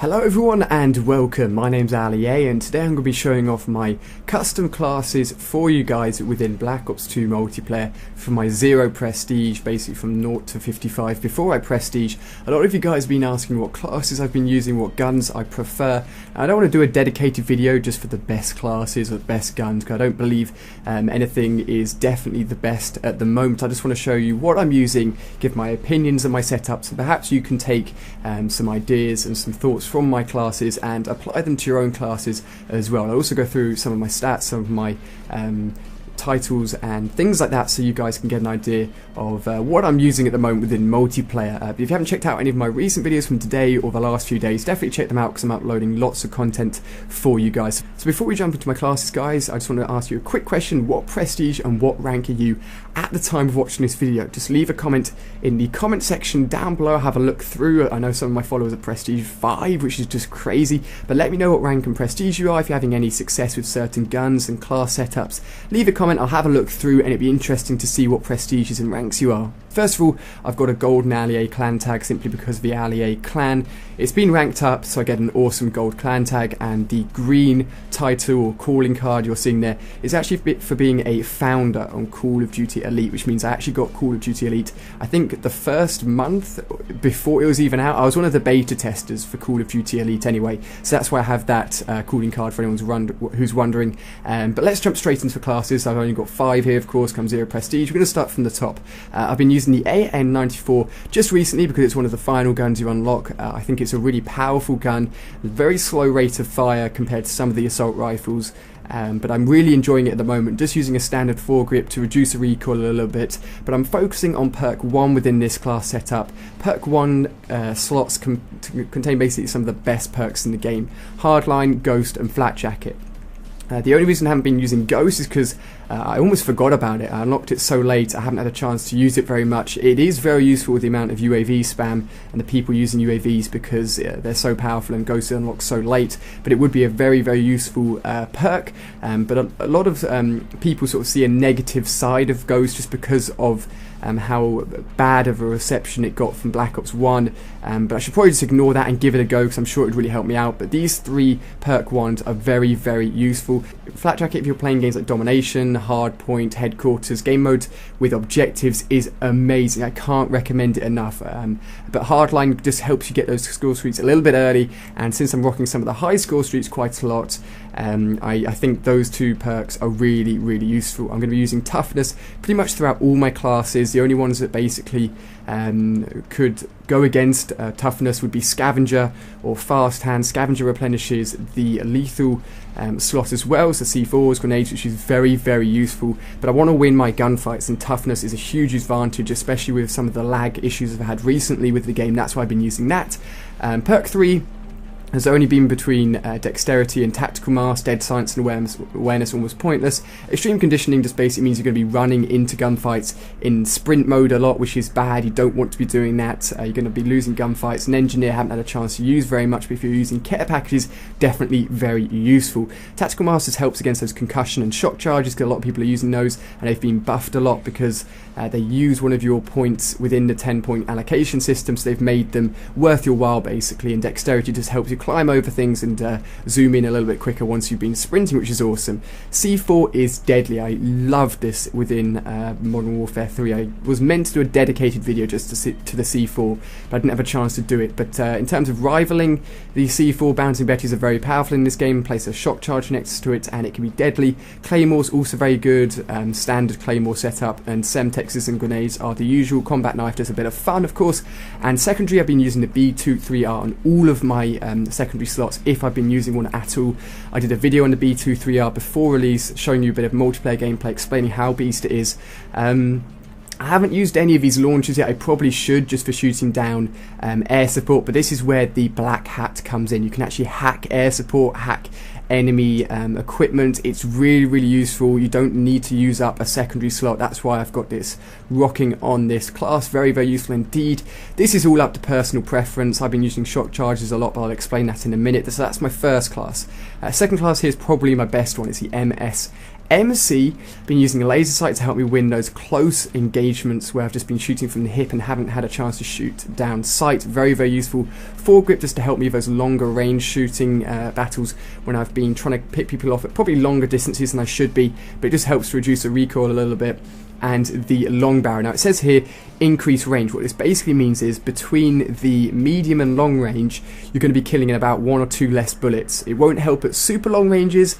Hello everyone and welcome, my name's Ali A and today I'm going to be showing off my custom classes for you guys within Black Ops 2 multiplayer from my 0 prestige, basically from 0 to 55 before I prestige. A lot of you guys have been asking what classes I've been using, what guns I prefer. I don't want to do a dedicated video just for the best classes or the best guns because I don't believe anything is definitely the best at the moment. I just want to show you what I'm using, give my opinions and my setups, and perhaps you can take some ideas and some thoughts from my classes and apply them to your own classes as well. I'll also go through some of my stats, some of my titles and things like that so you guys can get an idea of what I'm using at the moment within multiplayer. If you haven't checked out any of my recent videos from today or the last few days, definitely check them out because I'm uploading lots of content for you guys. So before we jump into my classes guys, I just want to ask you a quick question. What prestige and what rank are you at the time of watching this video? Just leave a comment in the comment section down below. Have a look through. I know some of my followers are prestige 5, which is just crazy, but let me know what rank and prestige you are. If you're having any success with certain guns and class setups, leave a comment. I'll have a look through and it'd be interesting to see what prestiges and ranks you are. First of all, I've got a golden Ali A clan tag simply because of the Ali A clan. It's been ranked up, so I get an awesome gold clan tag, and the green title or calling card you're seeing there is actually for being a founder on Call of Duty Elite, which means I actually got Call of Duty Elite, I think the first month before it was even out. I was one of the beta testers for Call of Duty Elite anyway, so that's why I have that calling card for anyone who's wondering. But let's jump straight into the classes. I've only got 5 here, of course, come 0 prestige. We're going to start from the top. I've been using the AN94 just recently because it's one of the final guns you unlock. I think it's a really powerful gun, very slow rate of fire compared to some of the assault rifles, but I'm really enjoying it at the moment, just using a standard foregrip to reduce the recoil a little bit, but I'm focusing on perk 1 within this class setup. Perk 1 slots contain basically some of the best perks in the game: Hardline, Ghost and Flat Jacket. The only reason I haven't been using Ghost is because I almost forgot about it. I unlocked it so late, I haven't had a chance to use it very much. It is very useful with the amount of UAV spam and the people using UAVs because they're so powerful and Ghost unlocks so late, but it would be a very, very useful perk. But a lot of people sort of see a negative side of Ghost just because of how bad of a reception it got from Black Ops 1, but I should probably just ignore that and give it a go because I'm sure it would really help me out. But these 3 perk 1s are very, very useful. Flat Jacket, if you're playing games like Domination, Hardpoint, Headquarters, game mode with objectives is amazing. I can't recommend it enough. But Hardline just helps you get those score streaks a little bit early, and since I'm rocking some of the high score streaks quite a lot, I think those 2 perks are really, really useful. I'm going to be using Toughness pretty much throughout all my classes. The only ones that basically could go against Toughness would be Scavenger or Fast Hand. Scavenger replenishes the lethal slot as well, so C4s, grenades, which is very, very useful. But I want to win my gunfights, and Toughness is a huge advantage, especially with some of the lag issues I've had recently with the game. That's why I've been using that. Perk 3 has only been between Dexterity and Tactical Mass. Dead Science and Awareness almost pointless. Extreme Conditioning just basically means you're going to be running into gunfights in sprint mode a lot, which is bad. You don't want to be doing that. You're going to be losing gunfights. An Engineer haven't had a chance to use very much, but if you're using care packages, definitely very useful. Tactical Mass just helps against those concussion and shock charges because a lot of people are using those, and they've been buffed a lot because they use one of your points within the 10-point allocation system, so they've made them worth your while basically. And Dexterity just helps you climb over things and zoom in a little bit quicker once you've been sprinting, which is awesome. C4 is deadly. I love this within Modern Warfare 3. I was meant to do a dedicated video just to the C4, but I didn't have a chance to do it. But in terms of rivaling, the C4 bouncing betties are very powerful in this game. Place a shock charge next to it and it can be deadly. Claymore's also very good. Standard Claymore setup, and Semtexes and grenades are the usual. Combat knife does a bit of fun, of course. And secondary, I've been using the B23R on all of my secondary slots if I've been using one at all. I did a video on the B23R before release showing you a bit of multiplayer gameplay, explaining how beast it is. I haven't used any of these launchers yet. I probably should, just for shooting down air support, but this is where the black hat comes in. You can actually hack air support, hack enemy equipment. It's really, really useful. You don't need to use up a secondary slot. That's why I've got this rocking on this class. Very, very useful indeed. This is all up to personal preference. I've been using shock charges a lot, but I'll explain that in a minute. So that's my first class. Second class here is probably my best one. It's the MS MC, been using a laser sight to help me win those close engagements where I've just been shooting from the hip and haven't had a chance to shoot down sight. Very, very useful. Foregrip just to help me with those longer range shooting battles when I've been trying to pick people off at probably longer distances than I should be, but it just helps to reduce the recoil a little bit. And the long barrel. Now it says here increase range. What this basically means is between the medium and long range, you're going to be killing in about 1 or 2 less bullets. It won't help at super long ranges.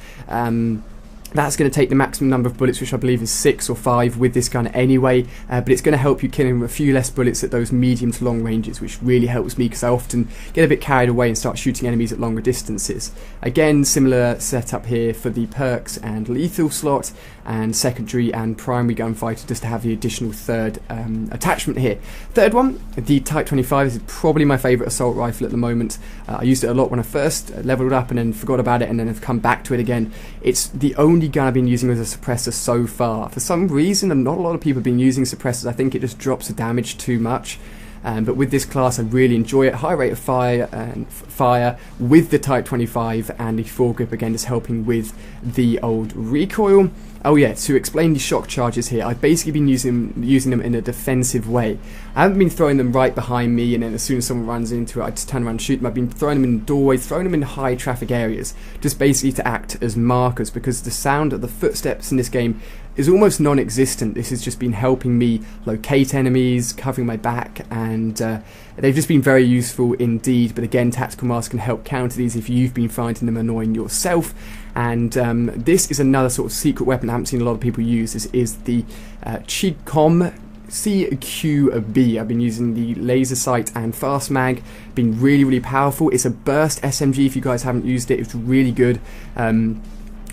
That's going to take the maximum number of bullets, which I believe is 6 or 5 with this gun anyway, but it's going to help you killing a few less bullets at those medium to long ranges, which really helps me because I often get a bit carried away and start shooting enemies at longer distances. Again, similar setup here for the perks and lethal slot, and secondary and primary gunfighter just to have the additional third attachment here. Third one, the Type 25. This is probably my favourite assault rifle at the moment. I used it a lot when I first leveled up and then forgot about it and then have come back to it again. It's the only gun I've been using as a suppressor so far. For some reason, and not a lot of people have been using suppressors, I think it just drops the damage too much. But with this class, I really enjoy it. High rate of fire and fire with the Type 25 and the foregrip again, just helping with the old recoil. Oh yeah, to explain the shock charges here, I've basically been using them in a defensive way. I haven't been throwing them right behind me and then as soon as someone runs into it I just turn around and shoot them. I've been throwing them in doorways, throwing them in high traffic areas, just basically to act as markers, because the sound of the footsteps in this game is almost non-existent. This has just been helping me locate enemies, covering my back, and they've just been very useful indeed. But again, tactical masks can help counter these if you've been finding them annoying yourself. And this is another sort of secret weapon I haven't seen a lot of people use. This is the Chicom CQB. I've been using the laser sight and fast mag, been really, really powerful. It's a burst SMG if you guys haven't used it. It's really good.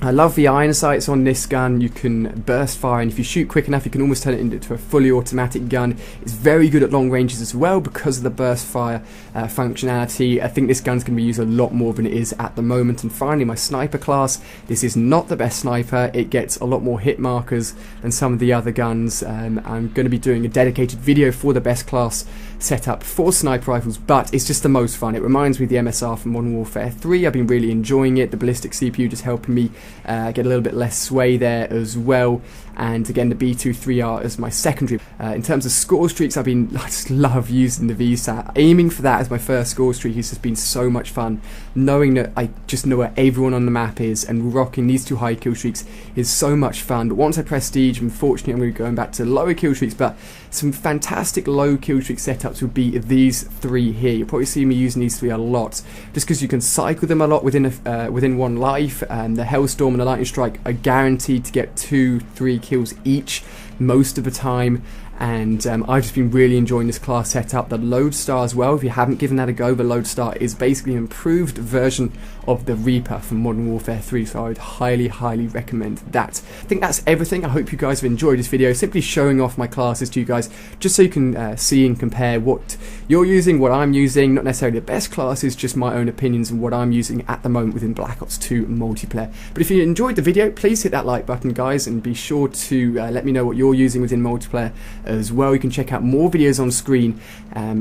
I love the iron sights on this gun. You can burst fire, and if you shoot quick enough you can almost turn it into a fully automatic gun. It's very good at long ranges as well because of the burst fire functionality. I think this gun's going to be used a lot more than it is at the moment. And finally, my sniper class. This is not the best sniper. It gets a lot more hit markers than some of the other guns. I'm going to be doing a dedicated video for the best class setup for sniper rifles, but it's just the most fun. It reminds me of the MSR from Modern Warfare 3. I've been really enjoying it. The ballistic CPU just helping me get a little bit less sway there as well, and again the B23R as my secondary. In terms of score streaks, I just love using the VSAT. Aiming for that as my first score streak has just been so much fun. Knowing that I just know where everyone on the map is and rocking these 2 high kill streaks is so much fun. But once I prestige, unfortunately I'm going to be going back to lower kill streaks, but some fantastic low kill streak setups would be these 3 here. You'll probably see me using these 3 a lot, just because you can cycle them a lot within one life. The Hellstorm and the Lightning Strike are guaranteed to get 2-3 kills each most of the time. And I've just been really enjoying this class setup. The Lodestar as well, if you haven't given that a go, the Lodestar is basically an improved version of the Reaper from Modern Warfare 3, so I would highly, highly recommend that. I think that's everything. I hope you guys have enjoyed this video, simply showing off my classes to you guys, just so you can see and compare what you're using, what I'm using. Not necessarily the best classes, just my own opinions and what I'm using at the moment within Black Ops 2 multiplayer. But if you enjoyed the video, please hit that like button, guys, and be sure to let me know what you're using within multiplayer as well. You can check out more videos on screen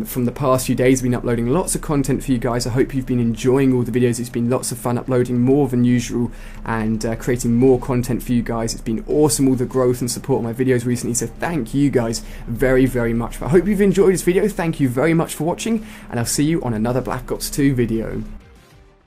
from the past few days. I've been uploading lots of content for you guys. I hope you've been enjoying all the videos. It's been lots of fun uploading more than usual and creating more content for you guys. It's been awesome, all the growth and support of my videos recently, so thank you guys very, very much. I hope you've enjoyed this video. Thank you very much for watching, and I'll see you on another Black Ops 2 video.